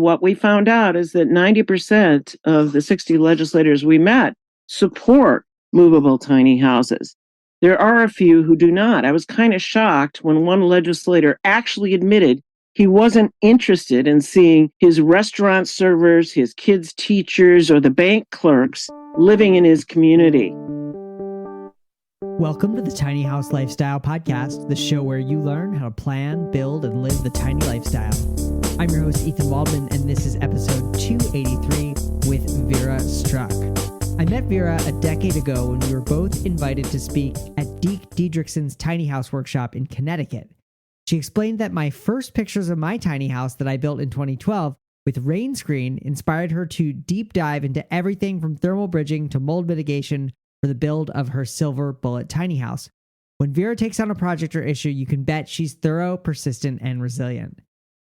what we found out is that 90% of the 60 legislators we met support movable tiny houses. There are a few who do not. I was kind of shocked when one legislator actually admitted he wasn't interested in seeing his restaurant servers, his kids' teachers, or the bank clerks living in his community. Welcome to the Tiny House Lifestyle Podcast, the show where you learn how to plan, build, and live the tiny lifestyle. I'm your host, Ethan Waldman, and this is episode 283 with Vera Struck. I met Vera a decade ago when we were both invited to speak at Deek Diedrickson's tiny house workshop in Connecticut. She explained that my first pictures of my tiny house that I built in 2012 with rain screen inspired her to deep dive into everything from thermal bridging to mold mitigation for the build of her silver bullet tiny house. When Vera takes on a project or issue, you can bet she's thorough, persistent, and resilient.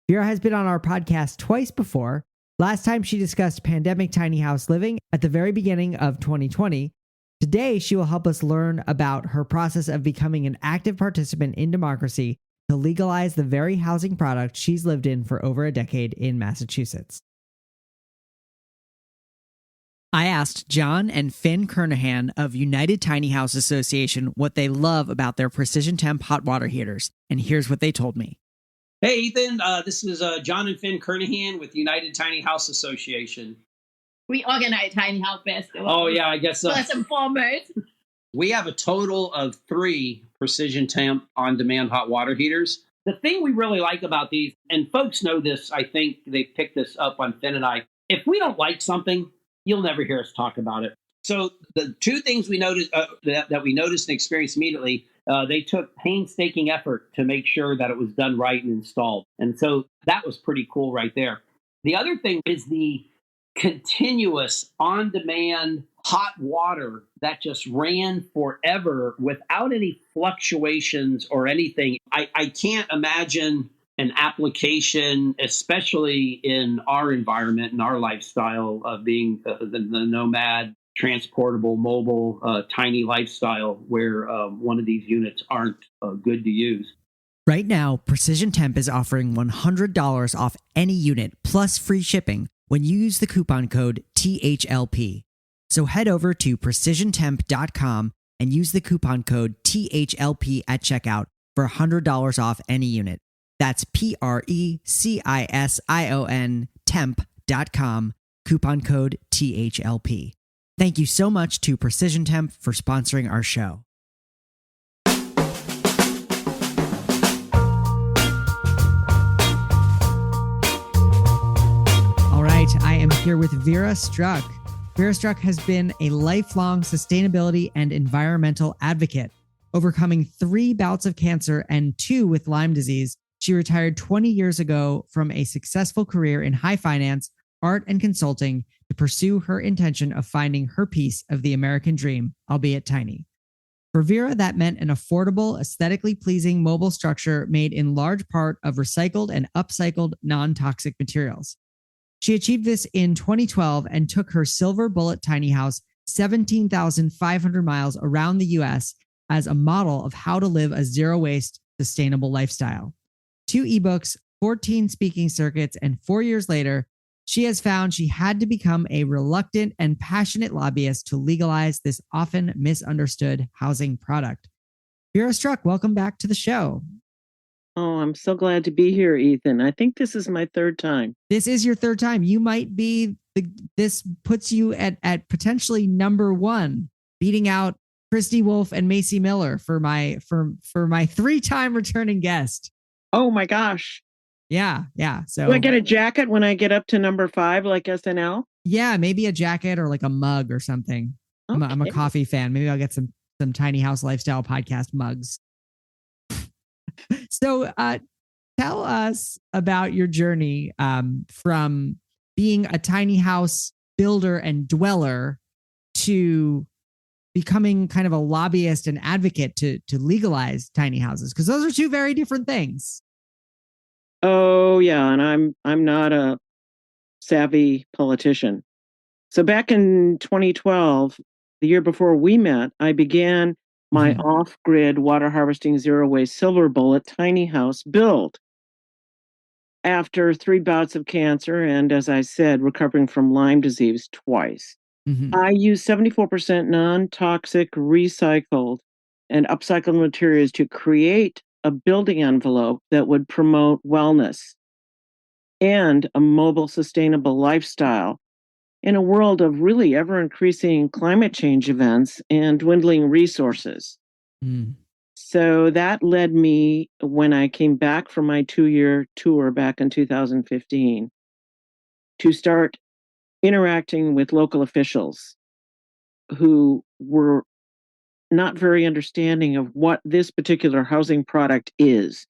Vera has been on our podcast twice before. Last time she discussed pandemic tiny house living at the very beginning of 2020. Today, she will help us learn about her process of becoming an active participant in democracy to legalize the very housing product she's lived in for over a decade in Massachusetts. I asked John and Finn Kernahan of United Tiny House Association what they love about their precision temp hot water heaters, and here's what they told me. Hey, Ethan, this is John and Finn Kernahan with United Tiny House Association. We organize Tiny House Festival. Oh, yeah, I guess so. First and foremost. We have a total of 3 precision temp on-demand hot water heaters. The thing we really like about these, and folks know this, I think they picked this up on Finn and I, if we don't like something, you'll never hear us talk about it. So the 2 things we noticed that we noticed and experienced immediately, they took painstaking effort to make sure that it was done right and installed. And so that was pretty cool right there. The other thing is the continuous on-demand hot water that just ran forever without any fluctuations or anything. I can't imagine an application, especially in our environment and our lifestyle of being the nomad, transportable, mobile, tiny lifestyle where one of these units aren't good to use. Right now, Precision Temp is offering $100 off any unit plus free shipping when you use the coupon code THLP. So head over to precisiontemp.com and use the coupon code THLP at checkout for $100 off any unit. That's PRECISION temp.com, coupon code THLP. Thank you so much to Precision Temp for sponsoring our show. All right, I am here with Vera Struck. Vera Struck has been a lifelong sustainability and environmental advocate. Overcoming 3 bouts of cancer and 2 with Lyme disease, she retired 20 years ago from a successful career in high finance, art, and consulting to pursue her intention of finding her piece of the American dream, albeit tiny. For Vera, that meant an affordable, aesthetically pleasing mobile structure made in large part of recycled and upcycled non-toxic materials. She achieved this in 2012 and took her silver bullet tiny house 17,500 miles around the U.S. as a model of how to live a zero-waste, sustainable lifestyle. 2 ebooks, 14 speaking circuits, and 4 years later, she has found she had to become a reluctant and passionate lobbyist to legalize this often misunderstood housing product. Vera Struck, welcome back to the show. Oh, I'm so glad to be here, Ethan. I think this is my 3rd time. This is your 3rd time. You might be, this puts you at potentially number 1, beating out Christy Wolf and Macy Miller for my 3-time returning guest. Oh my gosh. Yeah. So do I get a jacket when I get up to number 5 like SNL? Yeah, maybe a jacket or like a mug or something. Okay. I'm a coffee fan. Maybe I'll get some Tiny House Lifestyle podcast mugs. So tell us about your journey from being a tiny house builder and dweller to becoming kind of a lobbyist and advocate to legalize tiny houses, because those are 2 very different things. Oh yeah, and I'm not a savvy politician. So back in 2012, the year before we met, I began my off-grid water harvesting zero waste silver bullet tiny house build. after 3 bouts of cancer and, as I said, recovering from Lyme disease twice. I use 74% non-toxic, recycled, and upcycled materials to create a building envelope that would promote wellness and a mobile, sustainable lifestyle in a world of really ever-increasing climate change events and dwindling resources. Mm. So that led me, when I came back from my 2-year tour back in 2015, to start interacting with local officials who were not very understanding of what this particular housing product is.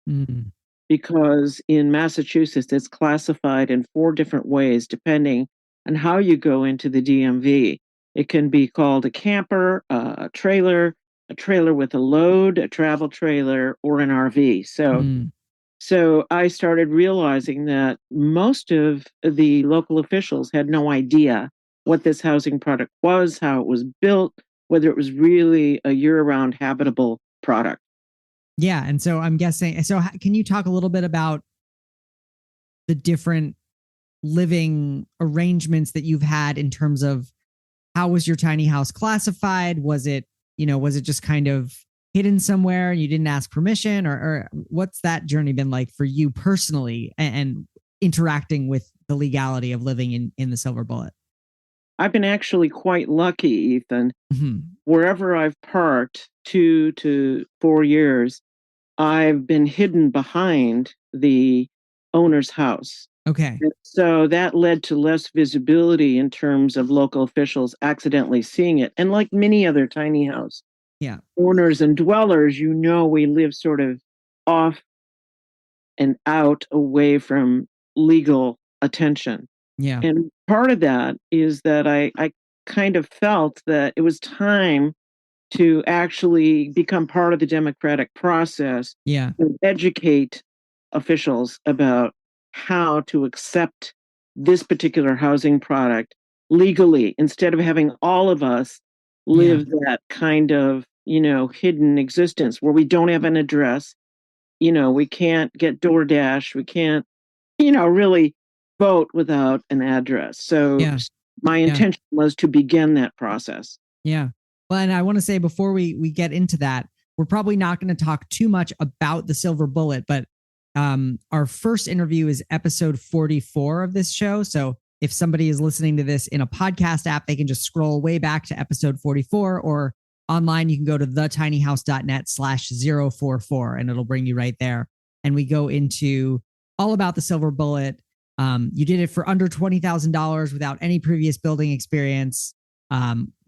Mm. Because in Massachusetts, it's classified in 4 different ways, depending on how you go into the DMV. It can be called a camper, a trailer with a load, a travel trailer, or an RV. Mm. So I started realizing that most of the local officials had no idea what this housing product was, how it was built, whether it was really a year-round habitable product. Yeah. And so I'm guessing, so can you talk a little bit about the different living arrangements that you've had in terms of how was your tiny house classified? Was it just kind of hidden somewhere and you didn't ask permission, or what's that journey been like for you personally and interacting with the legality of living in the Silver Bullet? I've been actually quite lucky, Ethan. Mm-hmm. Wherever I've parked 2 to 4 years, I've been hidden behind the owner's house. Okay. And so that led to less visibility in terms of local officials accidentally seeing it. And like many other tiny house owners and dwellers, we live sort of off and out away from legal attention. Yeah. And part of that is that I kind of felt that it was time to actually become part of the democratic process, Yeah. to educate officials about how to accept this particular housing product legally, instead of having all of us live that kind of, hidden existence where we don't have an address. We can't get DoorDash. We can't, really vote without an address. So Yeah. my intention was to begin that process. Yeah. Well, and I want to say before we get into that, we're probably not going to talk too much about the Silver Bullet, but our first interview is episode 44 of this show. So if somebody is listening to this in a podcast app, they can just scroll way back to episode 44, or online, you can go to thetinyhouse.net/044 and it'll bring you right there. And we go into all about the Silver Bullet. You did it for under $20,000 without any previous building experience,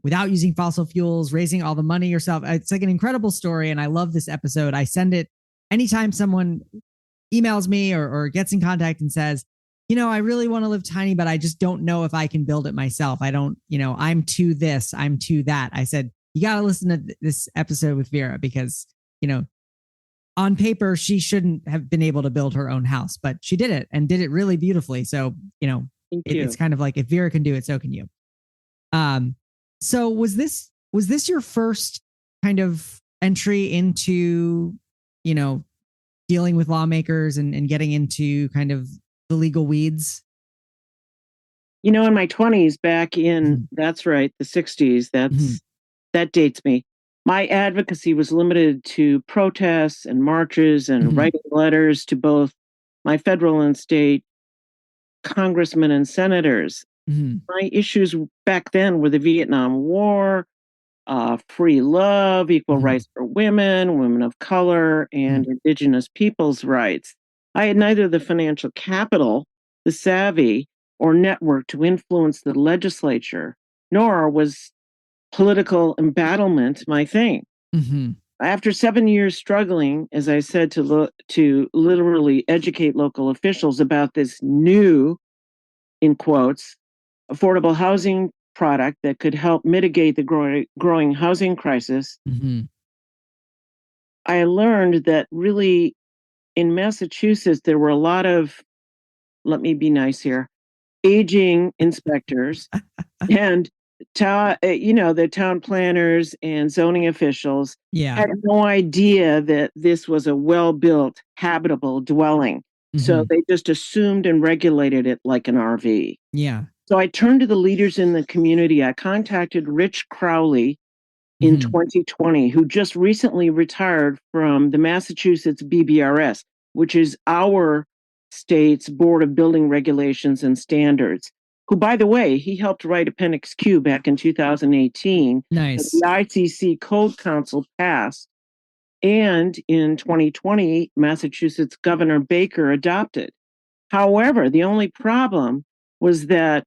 without using fossil fuels, raising all the money yourself. It's like an incredible story. And I love this episode. I send it anytime someone emails me or gets in contact and says, I really want to live tiny, but I just don't know if I can build it myself. I don't, I'm too this, I'm too that. I said, you got to listen to this episode with Vera because, on paper, she shouldn't have been able to build her own house, but she did it and did it really beautifully. So, it's kind of like, if Vera can do it, so can you. So was this your first kind of entry into, dealing with lawmakers and getting into kind of the legal weeds? In my 20s, back in, that's right, the 60s, that dates me. My advocacy was limited to protests and marches and writing letters to both my federal and state congressmen and senators. My issues back then were the Vietnam War, free love, equal rights for women, women of color, and indigenous peoples' rights. I had neither the financial capital, the savvy, or network to influence the legislature, nor was political embattlement my thing. After 7 years struggling, as I said, to literally educate local officials about this new, in quotes, affordable housing product that could help mitigate the growing housing crisis, I learned that really in Massachusetts, there were a lot of, let me be nice here, aging inspectors and the town planners and zoning officials had no idea that this was a well-built, habitable dwelling. So they just assumed and regulated it like an RV. Yeah. So I turned to the leaders in the community. I contacted Rich Crowley in 2020, who just recently retired from the Massachusetts BBRS, which is our state's Board of Building Regulations and Standards, who, by the way, he helped write Appendix Q back in 2018. Nice. The ICC Code Council passed. And in 2020, Massachusetts Governor Baker adopted. However, the only problem was that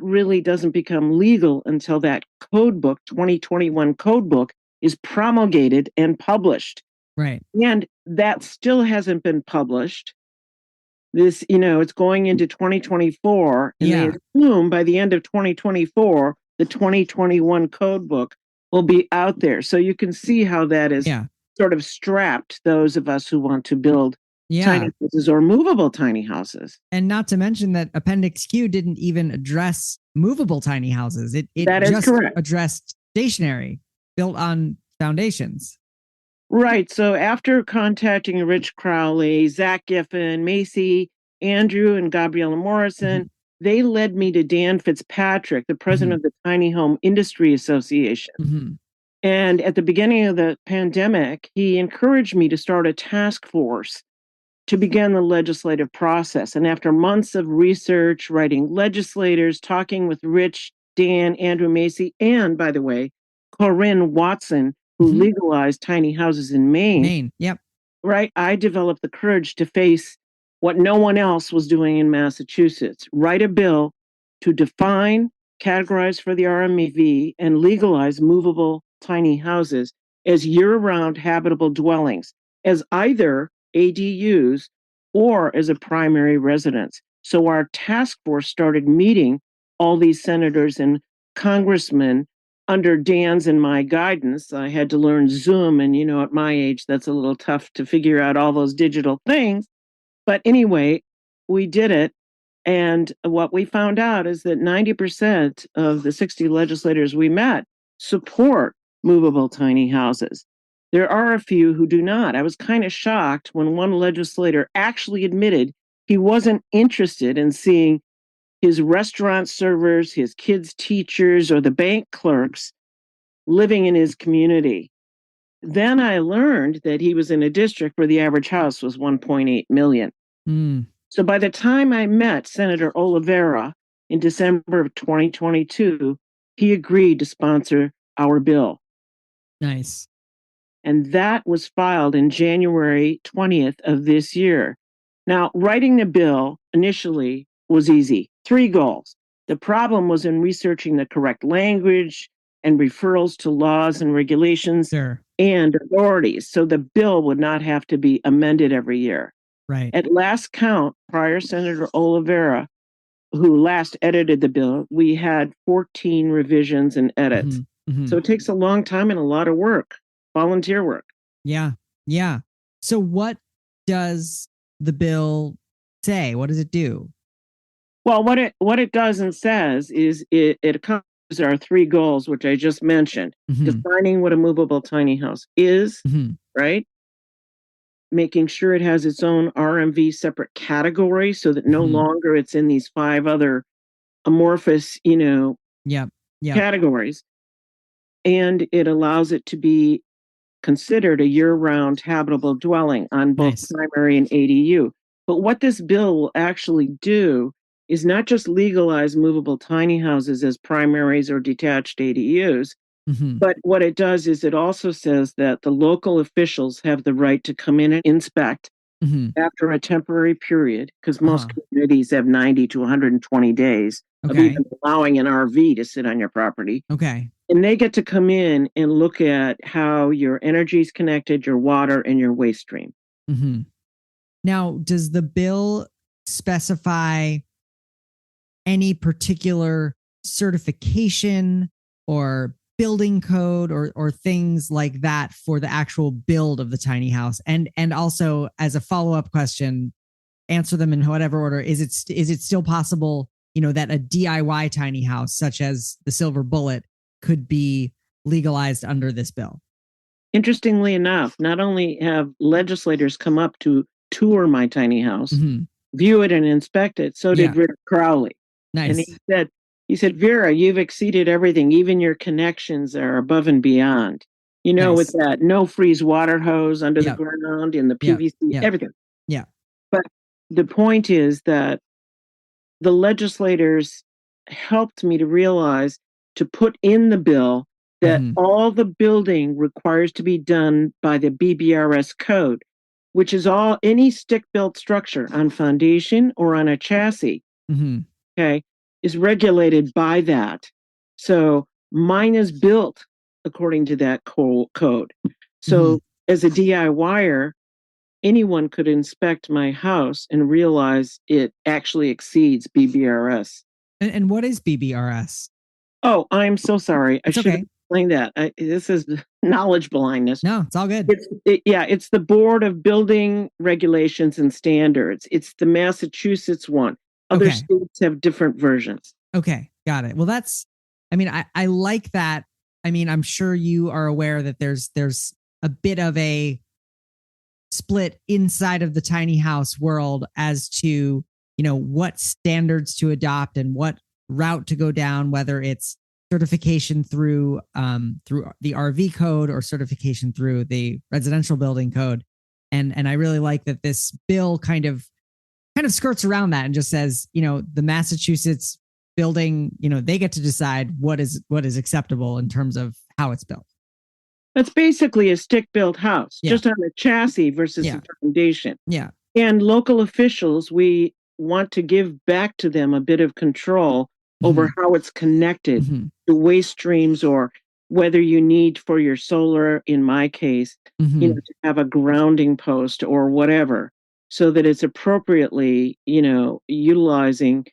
really doesn't become legal until that code book, 2021 code book, is promulgated and published. Right. And that still hasn't been published. This, it's going into 2024. And they assume by the end of 2024, the 2021 code book will be out there. So you can see how that is sort of strapped those of us who want to build tiny houses or movable tiny houses. And not to mention that Appendix Q didn't even address movable tiny houses. It that is just correct. Addressed stationary built on foundations. Right. So after contacting Rich Crowley, Zach Giffen, Macy, Andrew, and Gabriella Morrison, they led me to Dan Fitzpatrick, the president of the Tiny Home Industry Association. And at the beginning of the pandemic, he encouraged me to start a task force to begin the legislative process. And after months of research, writing legislators, talking with Rich, Dan, Andrew Macy, and by the way, Corinne Watson, who legalized tiny houses in Maine. Yep. Right. I developed the courage to face what no one else was doing in Massachusetts, write a bill to define, categorize for the RMEV, and legalize movable tiny houses as year-round habitable dwellings, as either ADUs or as a primary residence. So our task force started meeting all these senators and congressmen under Dan's and my guidance. I had to learn Zoom, and at my age, that's a little tough to figure out all those digital things. But anyway, we did it. And what we found out is that 90% of the 60 legislators we met support movable tiny houses. There are a few who do not. I was kind of shocked when one legislator actually admitted he wasn't interested in seeing his restaurant servers, his kids' teachers, or the bank clerks living in his community. Then I learned that he was in a district where the average house was 1.8 million. So by the time I met Senator Vera in December of 2022, he agreed to sponsor our bill. Nice. And that was filed in January 20th of this year. Now, writing the bill initially was easy. 3 goals. The problem was in researching the correct language and referrals to laws and regulations and authorities, so the bill would not have to be amended every year. Right. At last count, prior Senator Vera, who last edited the bill, we had 14 revisions and edits. So it takes a long time and a lot of work, volunteer work. Yeah. So what does the bill say? What does it do? Well, what it does and says is it accomplishes our 3 goals, which I just mentioned. Defining what a movable tiny house is, right? Making sure it has its own RMV separate category so that no longer it's in these 5 other amorphous, categories. And it allows it to be considered a year-round habitable dwelling on both primary and ADU. But what this bill will actually do is not just legalize movable tiny houses as primaries or detached ADUs, but what it does is it also says that the local officials have the right to come in and inspect after a temporary period, because most communities have 90 to 120 days of even allowing an RV to sit on your property. And they get to come in and look at how your energy is connected, your water, and your waste stream. Now, does the bill specify any particular certification or building code or things like that for the actual build of the tiny house? And also, as a follow-up question, answer them in whatever order. Is it still possible, that a DIY tiny house such as the Silver Bullet could be legalized under this bill? Interestingly enough, not only have legislators come up to tour my tiny house, Mm-hmm. view it and inspect it. So did Yeah. Rick Crowley. And Nice. he said, Vera, you've exceeded everything. Even your connections are above and beyond. You know, with Nice. that no freeze water hose under the Yep. ground in the Yep. PVC, Yep. everything. Yeah. But the point is that the legislators helped me to realize to put in the bill that Mhm. all the building requires to be done by the BBRS code, which is all any stick-built structure on foundation or on a chassis, Mhm. okay, is regulated by that. So mine is built according to that code. So as a DIYer, anyone could inspect my house and realize it actually exceeds BBRS. And what is BBRS? Oh, I'm so sorry. I It's should okay. have explained that. This is knowledge blindness. No, it's all good. It's the Board of Building Regulations and Standards. It's the Massachusetts one. Other Okay. states have different versions. Okay, got it. Well, I like that. I mean, I'm sure you are aware that there's a bit of a split inside of the tiny house world as to, what standards to adopt and what route to go down, whether it's certification through the RV code or certification through the residential building code. And I really like that this bill kind of skirts around that and just says, the Massachusetts building, they get to decide what is acceptable in terms of how it's built. That's basically a stick-built house, Yeah. just on a chassis versus Yeah. a foundation. Yeah. And local officials, we want to give back to them a bit of control over how it's connected to waste streams, or whether you need for your solar, in my case, to have a grounding post or whatever, so that it's appropriately, utilizing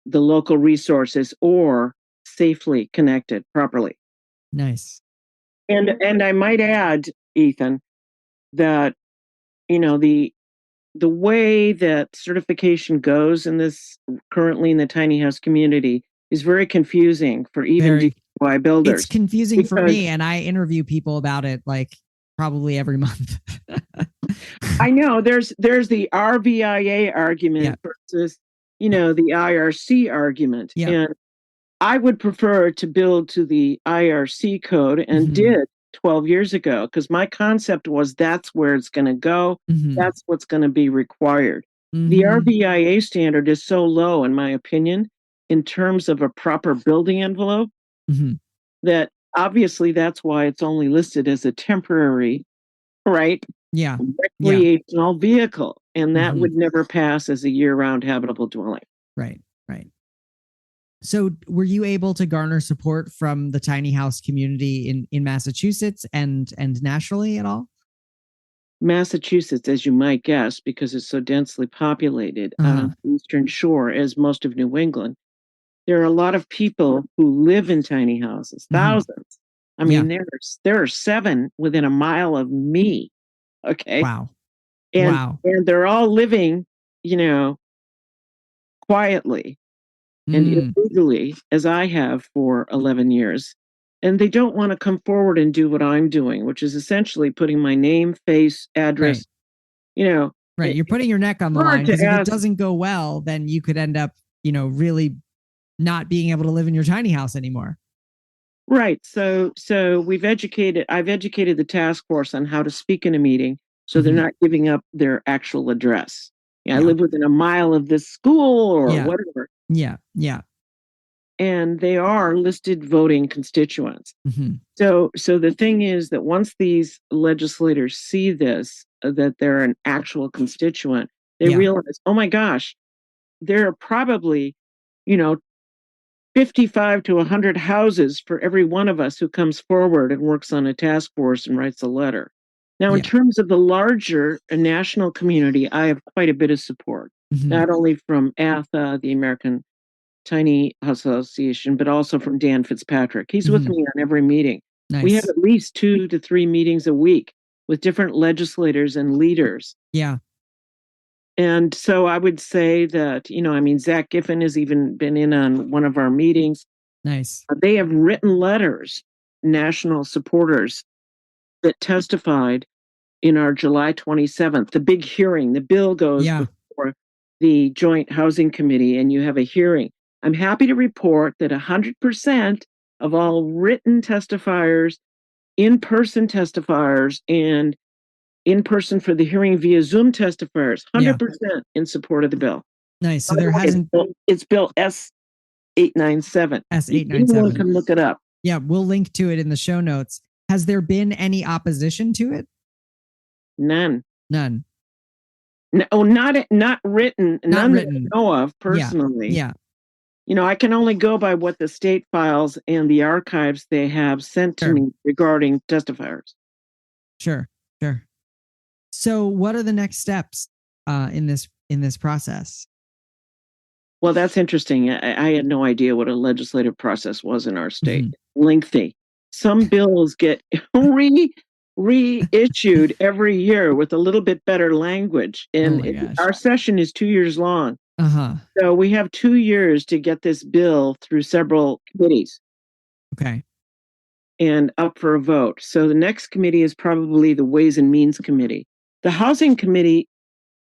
the local resources or safely connected properly. Nice. And I might add, Ethan, that the way that certification goes in this currently in the tiny house community is very confusing for even DIY builders. It's confusing for because me, and I interview people about it like probably every month. I know there's the RVIA argument versus the IRC argument, and I would prefer to build to the IRC code, and did 12 years ago, because my concept was that's where it's going to go. That's what's going to be required. The RVIA standard is so low, in my opinion, in terms of a proper building envelope, that obviously that's why it's only listed as a temporary, right? Yeah. Recreational vehicle. And that would never pass as a year-round habitable dwelling. Right. Right. So were you able to garner support from the tiny house community in Massachusetts and nationally at all? Massachusetts, as you might guess, because it's so densely populated on the Eastern Shore, as most of New England, there are a lot of people who live in tiny houses, thousands. I mean, there are 7 within a mile of me. Okay. Wow. And they're all living, quietly and illegally, as I have for 11 years. And they don't want to come forward and do what I'm doing, which is essentially putting my name, face, address, Right. You're putting your neck on the line, because if it doesn't go well, then you could end up, really not being able to live in your tiny house anymore. Right. So I've educated the task force on how to speak in a meeting, so they're not giving up their actual address. I live within a mile of this school or whatever. Yeah. Yeah. And they are listed voting constituents. So the thing is that once these legislators see this, that they're an actual constituent, they realize, oh my gosh, there are probably, 55 to 100 houses for every one of us who comes forward and works on a task force and writes a letter. Now, in terms of the larger national community, I have quite a bit of support, not only from ATHA, the American Tiny House Association, but also from Dan Fitzpatrick. He's with me on every meeting. Nice. We have at least 2 to 3 meetings a week with different legislators and leaders. Yeah. And so I would say that, Zach Giffen has even been in on one of our meetings. Nice. They have written letters, national supporters, that testified in our July 27th, the big hearing. The bill goes Yeah. before the Joint Housing Committee, and you have a hearing. I'm happy to report that 100% of all written testifiers, in-person testifiers, and in-person for the hearing via Zoom testifiers, 100% in support of the bill. Nice. So there hasn't... It's Bill S897. S897. Anyone can look it up. Yeah, we'll link to it in the show notes. Has there been any opposition to it? None. None. No, not written. None written. that I know of personally. Yeah. You know, I can only go by what the state files and the archives they have sent to me regarding testifiers. Sure. So what are the next steps in this process? Well, that's interesting. I had no idea what a legislative process was in our state. Mm-hmm. Lengthy. Some bills get reissued every year with a little bit better language. And our session is 2 years long. So we have 2 years to get this bill through several committees. Okay. And up for a vote. So the next committee is probably the Ways and Means Committee. The Housing Committee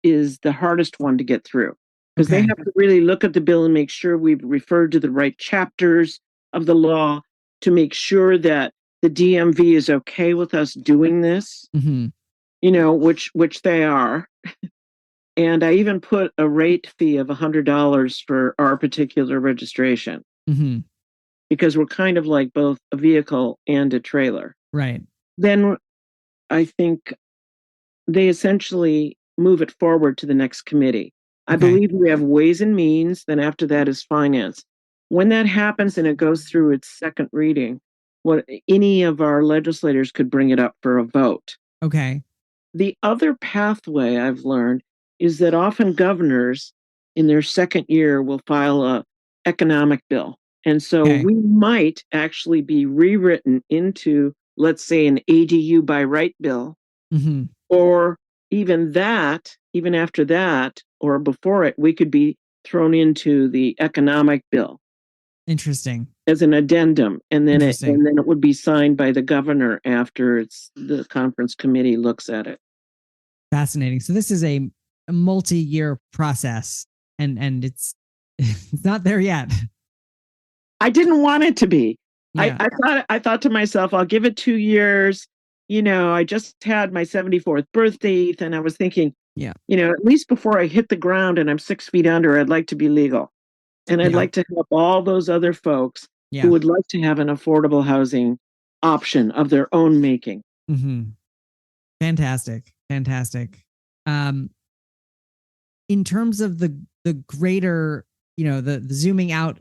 is the hardest one to get through because they have to really look at the bill and make sure we've referred to the right chapters of the law to make sure that the DMV is okay with us doing this, you know, which they are. And I even put a rate fee of $100 for our particular registration because we're kind of like both a vehicle and a trailer. Right. Then I think they essentially move it forward to the next committee. I believe we have Ways and Means. Then after that is Finance. When that happens and it goes through its second reading, any of our legislators could bring it up for a vote. Okay. The other pathway I've learned is that often governors in their second year will file a economic bill. And so we might actually be rewritten into, let's say, an ADU by right bill, or even after that, or before it, we could be thrown into the economic bill. Interesting. As an addendum, and then it would be signed by the governor after the conference committee looks at it. Fascinating. So this is a multi-year process, and it's not there yet. I didn't want it to be. Yeah. I thought to myself, I'll give it 2 years. You know, I just had my 74th birthday, and I was thinking, you know, at least before I hit the ground and I'm 6 feet under, I'd like to be legal. And I'd like to help all those other folks who would like to have an affordable housing option of their own making. Fantastic. In terms of the greater, you know, the zooming out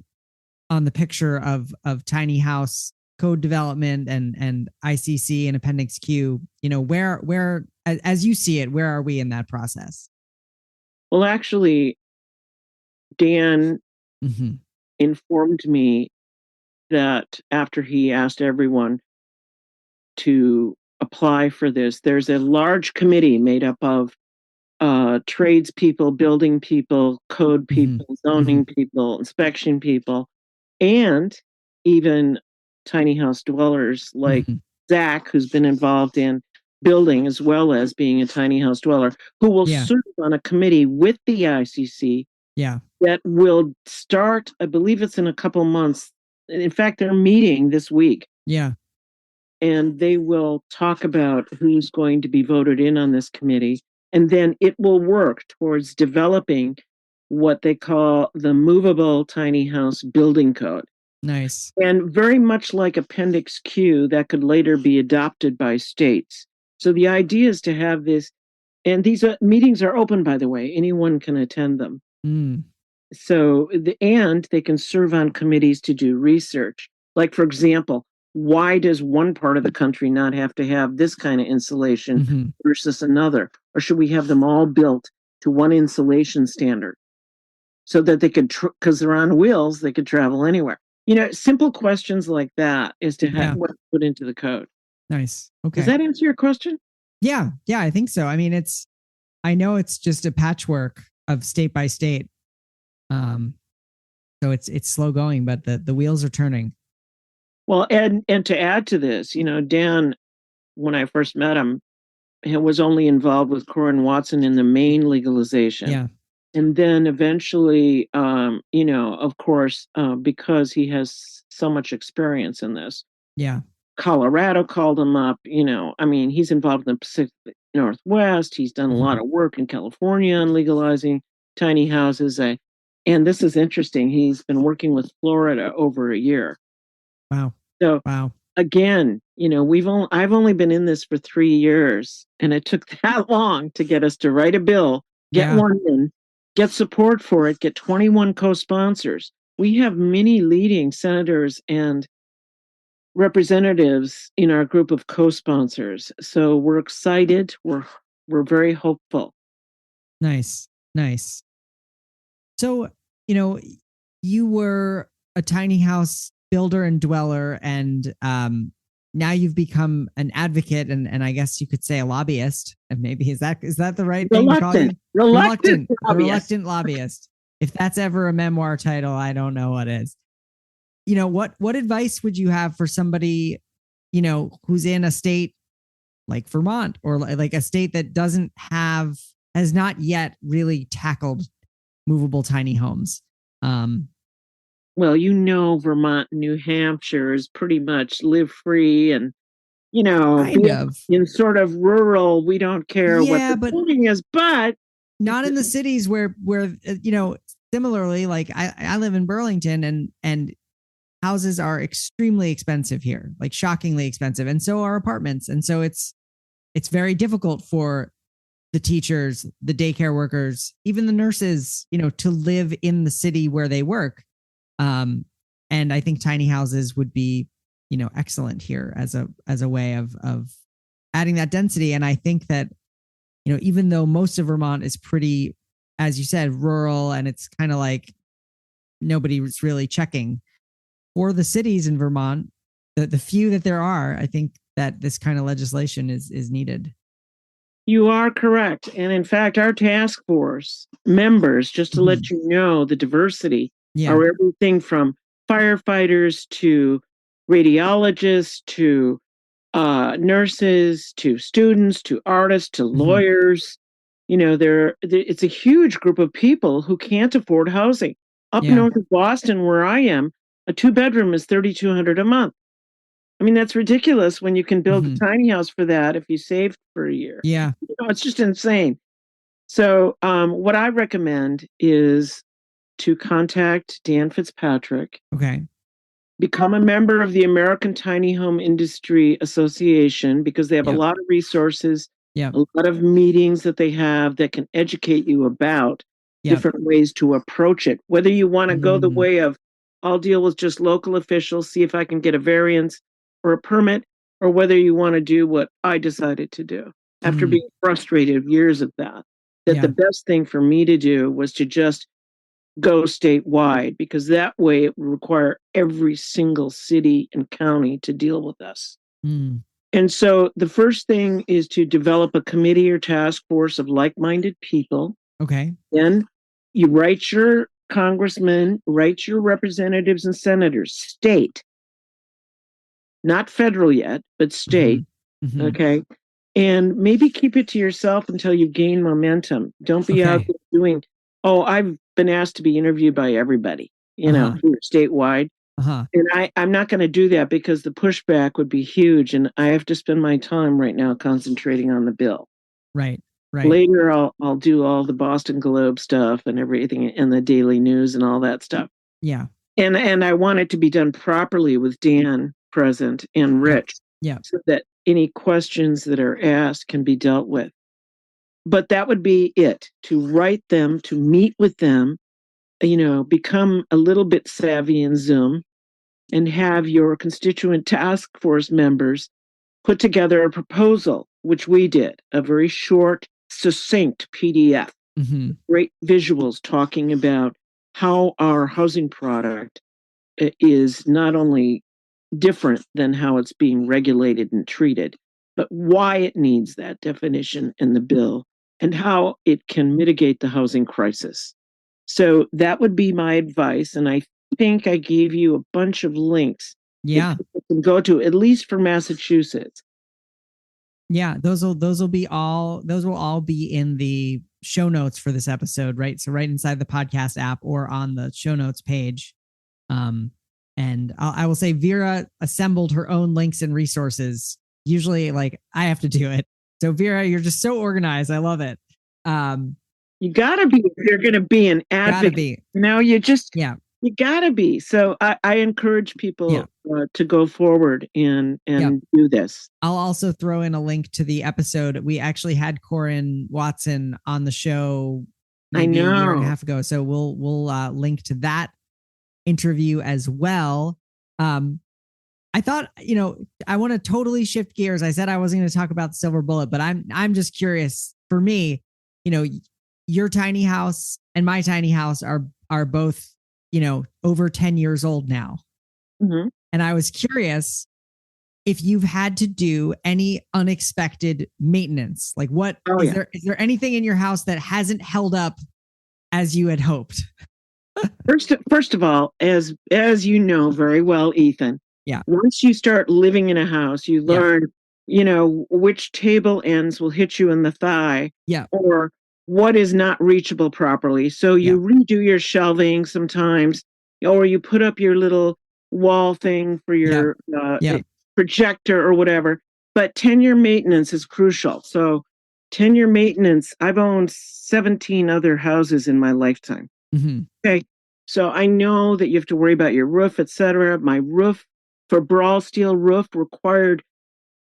on the picture of tiny house code development and ICC and Appendix Q, you know, where as you see it, where are we in that process? Well, actually, Dan informed me that after he asked everyone to apply for this, there's a large committee made up of tradespeople, building people, code people, zoning people, inspection people, and even tiny house dwellers like Zach, who's been involved in building as well as being a tiny house dweller, who will serve on a committee with the ICC that will start, I believe it's in a couple months. In fact, they're meeting this week. And they will talk about who's going to be voted in on this committee. And then it will work towards developing what they call the Movable Tiny House Building Code. Nice. And very much like Appendix Q, that could later be adopted by states. So the idea is to have this, and these meetings are open, by the way. Anyone can attend them. So, and they can serve on committees to do research. Like, for example, why does one part of the country not have to have this kind of insulation versus another? Or should we have them all built to one insulation standard so that they could, because they're on wheels, they could travel anywhere? You know, simple questions like that is to have what put into the code. Nice. Okay. Does that answer your question? Yeah, I think so. I mean, I know it's just a patchwork of state by state. So it's slow going, but the wheels are turning. Well, and to add to this, you know, Dan, when I first met him, was only involved with Corin Watson in the main legalization. Yeah. And then eventually, of course, because he has so much experience in this, Yeah. Colorado called him up. He's involved in the Pacific Northwest. He's done a lot of work in California on legalizing tiny houses. And this is interesting. He's been working with Florida over a year. Wow. So wow. Again, I've only been in this for 3 years, and it took that long to get us to write a bill, get one in, get support for it, get 21 co-sponsors. We have many leading senators and representatives in our group of co-sponsors. So we're excited. We're very hopeful. Nice. So, you were a tiny house builder and dweller, and now you've become an advocate, and I guess you could say a lobbyist. And maybe is that the right thing to call you? Reluctant lobbyist. If that's ever a memoir title, I don't know what is. What advice would you have for somebody, who's in a state like Vermont, or like a state that has not yet really tackled movable tiny homes? Well, Vermont, New Hampshire is pretty much live free and, in sort of rural, we don't care what the building is, but not in the cities where similarly, like I live in Burlington, and houses are extremely expensive here, like shockingly expensive. And so are apartments. And so it's very difficult for the teachers, the daycare workers, even the nurses, to live in the city where they work. And I think tiny houses would be, excellent here as a way of adding that density. And I think that, even though most of Vermont is pretty, as you said, rural, and it's kind of like nobody's really checking for the cities in Vermont, the few that there are, I think that this kind of legislation is needed. You are correct. And in fact, our task force members, just to let you know, the diversity are everything from firefighters to radiologists to nurses to students to artists to lawyers. It's a huge group of people who can't afford housing. Up north of Boston, where I am, a 2-bedroom is $3,200 a month. I mean, that's ridiculous when you can build a tiny house for that if you save for a year. Yeah. It's just insane. So what I recommend is to contact Dan Fitzpatrick. Okay. Become a member of the American Tiny Home Industry Association, because they have a lot of resources, a lot of meetings that they have that can educate you about different ways to approach it. Whether you want to go the way of, I'll deal with just local officials, see if I can get a variance or a permit, or whether you want to do what I decided to do after being frustrated years of that the best thing for me to do was to just go statewide, because that way it would require every single city and county to deal with us. And so the first thing is to develop a committee or task force of like-minded people. Okay. Then you write your congressmen, write your representatives and senators, state, not federal yet, but state. Okay. And maybe keep it to yourself until you gain momentum. Don't be out there doing, I've been asked to be interviewed by everybody, here statewide. And I'm not going to do that because the pushback would be huge. And I have to spend my time right now concentrating on the bill. Right. Later, I'll do all the Boston Globe stuff and everything, and the Daily News and all that stuff. Yeah. And I want it to be done properly with Dan present and Rich. Yeah. So that any questions that are asked can be dealt with. But that would be it, to write them, to meet with them, become a little bit savvy in Zoom, and have your constituent task force members put together a proposal, which we did, a very short, succinct PDF, great visuals talking about how our housing product is not only different than how it's being regulated and treated, but why it needs that definition in the bill and how it can mitigate the housing crisis. So that would be my advice. And I think I gave you a bunch of links that you can go to, at least for Massachusetts. Yeah, those will all be in the show notes for this episode, right? So right inside the podcast app or on the show notes page. And I will say Vera assembled her own links and resources. Usually, like I have to do it. So Vera, you're just so organized. I love it. You gotta be if you're gonna be an Gotta advocate. be. You gotta be. So I encourage people to go forward and do this. I'll also throw in a link to the episode. We actually had Corin Watson on the show maybe a year and a half ago. So we'll link to that interview as well. I thought, I want to totally shift gears. I said I wasn't going to talk about the silver bullet, but I'm just curious. For me, your tiny house and my tiny house are both, over 10 years old now. Mm-hmm. And I was curious if you've had to do any unexpected maintenance. Like is there anything in your house that hasn't held up as you had hoped? First of all, as you know very well, Ethan, once you start living in a house, you learn, which table ends will hit you in the thigh, or what is not reachable properly. So you redo your shelving sometimes, or you put up your little wall thing for your projector or whatever. But 10-year maintenance is crucial. So 10-year maintenance, I've owned 17 other houses in my lifetime. Mm-hmm. Okay. So I know that you have to worry about your roof, etc. My roof for brawl steel roof required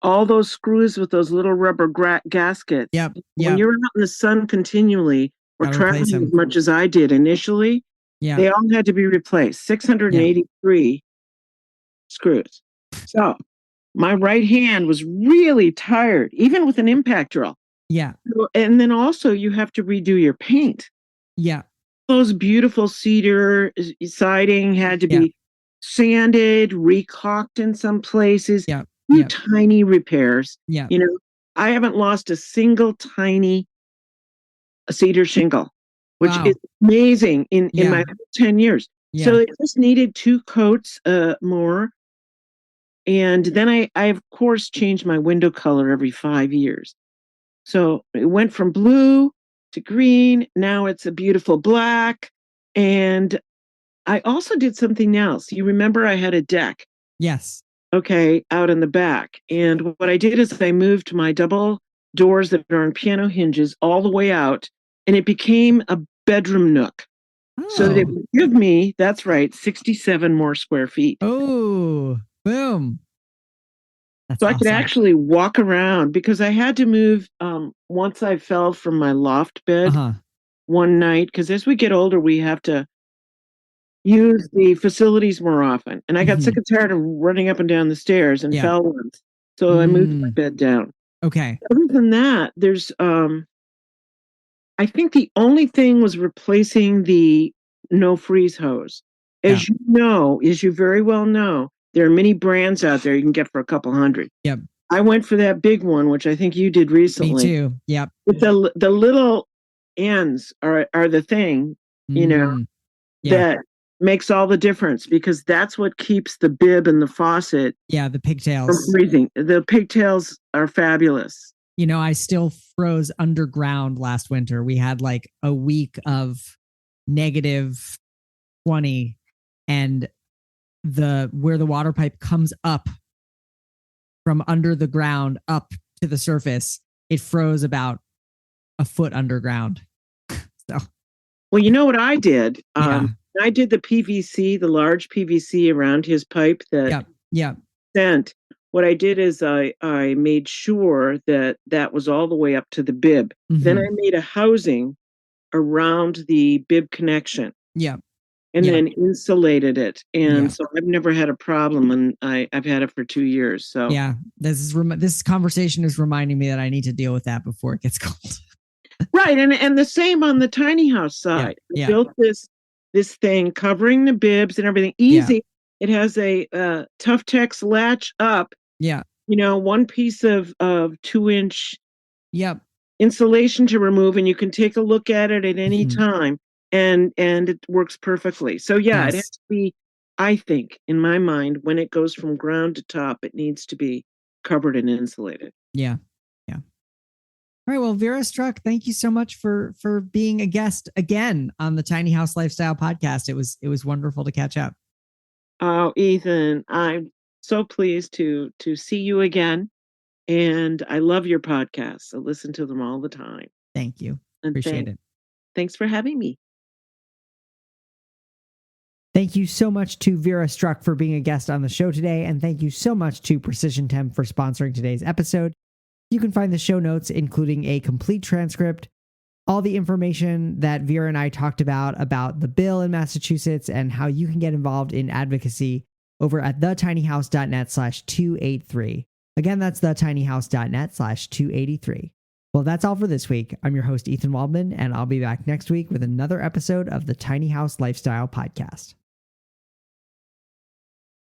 all those screws with those little rubber gaskets. When you're out in the sun continually or traveling as much as I did initially, they all had to be replaced. 683 screws. So my right hand was really tired, even with an impact drill. And then also you have to redo your paint. Those beautiful cedar siding had to be sanded, recaulked in some places. Tiny repairs. I haven't lost a single tiny cedar shingle, which is amazing in my 10 years. So it just needed 2 coats more. And then I of course changed my window color every 5 years. So it went from blue to green. Now it's a beautiful black. And I also did something else. You remember I had a deck. Yes. Okay, out in the back. And what I did is I moved my double doors that are on piano hinges all the way out, and it became a bedroom nook. So that it would give me, that's right, 67 more square feet. Oh, boom. That's so awesome. I could actually walk around because I had to move once I fell from my loft bed one night, because as we get older, we have to use the facilities more often. And I got sick and tired of running up and down the stairs and fell once. So I moved my bed down. Okay. Other than that, there's, I think the only thing was replacing the no freeze hose. As you very well know, there are many brands out there you can get for a couple $100. I went for that big one, which I think you did recently. Me too. Yep. The little ends are the thing, that makes all the difference, because that's what keeps the bib and the faucet the pigtails from freezing. The pigtails are fabulous. I still froze underground last winter. We had like a week of -20, and where the water pipe comes up from under the ground up to the surface, it froze about a foot underground. So, well, you know what I did? I did the PVC, the large PVC around his pipe that sent. What I did is I made sure that was all the way up to the bib. Then I made a housing around the bib connection. And then insulated it. And so I've never had a problem, and I've had it for 2 years. So this conversation is reminding me that I need to deal with that before it gets cold. Right. And the same on the tiny house side. I built this thing covering the bibs and everything. Easy. It has a Tough Tex latch up. One piece of 2-inch insulation to remove, and you can take a look at it at any time. And it works perfectly. So it has to be, I think, in my mind, when it goes from ground to top, it needs to be covered and insulated. All right. Well, Vera Struck, thank you so much for being a guest again on the Tiny House Lifestyle podcast. It was wonderful to catch up. Oh, Ethan, I'm so pleased to see you again. And I love your podcasts. I listen to them all the time. Thank you. And Appreciate it. Thanks for having me. Thank you so much to Vera Struck for being a guest on the show today. And thank you so much to Precision Temp for sponsoring today's episode. You can find the show notes, including a complete transcript, all the information that Vera and I talked about the bill in Massachusetts and how you can get involved in advocacy over at thetinyhouse.net/283. Again, that's thetinyhouse.net/283. Well, that's all for this week. I'm your host, Ethan Waldman, and I'll be back next week with another episode of the Tiny House Lifestyle Podcast.